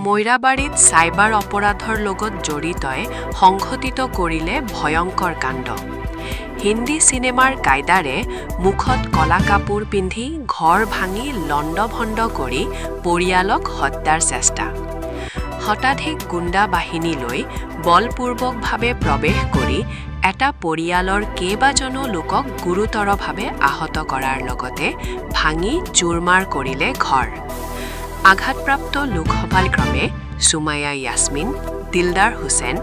মৈৰাবাৰীত cyber অপৰাধৰ লগত জড়িতই সংঘটিত কৰিলে ভয়ংকৰ কাণ্ড। হিন্দী চিনেমাৰ কায়দাৰে মুখত কলা কাপোৰ পিন্ধি ঘৰ ভাঙি লণ্ডভণ্ড কৰি পৰিয়ালক হত্যাৰ চেষ্টা। শতাধিক গুণ্ডা বাহিনী লৈ বলপূৰ্বকভাৱে প্ৰৱেশ কৰি এটা পৰিয়ালৰ কেইবাজনো লোকক গুৰুতৰভাৱে আহত কৰাৰ লগতে ভাঙি চুৰমাৰ কৰিলে ঘৰ। আঘাতপ্ৰাপ্ত লোকসভাল ক্ৰমে সুমাইয়া ইয়াছমিন, দিলদাৰ হুছেইন,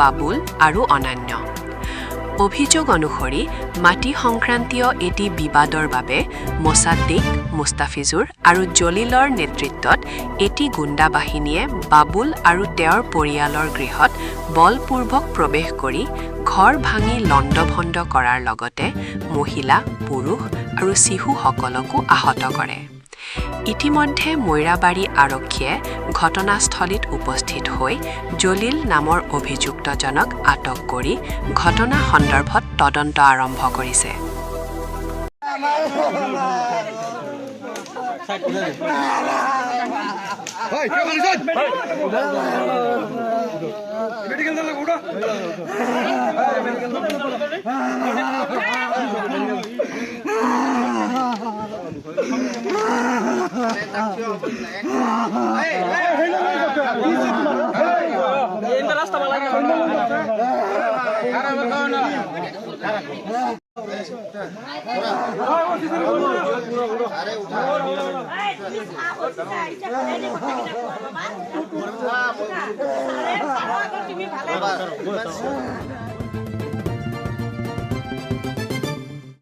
বাবুল আৰু অন্যান্য। অভিযোগ অনুসৰি মাটি সংক্ৰান্তীয় এটি বিবাদৰ বাবে মোছাদ্দিক, মুস্তাফিজুৰ আৰু জলিলৰ নেতৃত্বত এটি গুণ্ডা বাহিনীয়ে বাবুল আৰু তেওঁৰ পৰিয়ালৰ গৃহত বলপূৰ্বক প্ৰৱেশ কৰি ঘৰ ভাঙি লণ্ডভণ্ড কৰাৰ লগতে মহিলা, পুৰুষ আৰু শিশুসকলকো আহত কৰে। ইতিমধ্যে মৈৰাবাৰী আৰক্ষীয়ে ঘটনাস্থলীত উপস্থিত হৈ জলিল নামৰ অভিযুক্তজনক আটক কৰি ঘটনা সন্দৰ্ভত তদন্ত আৰম্ভ কৰিছে।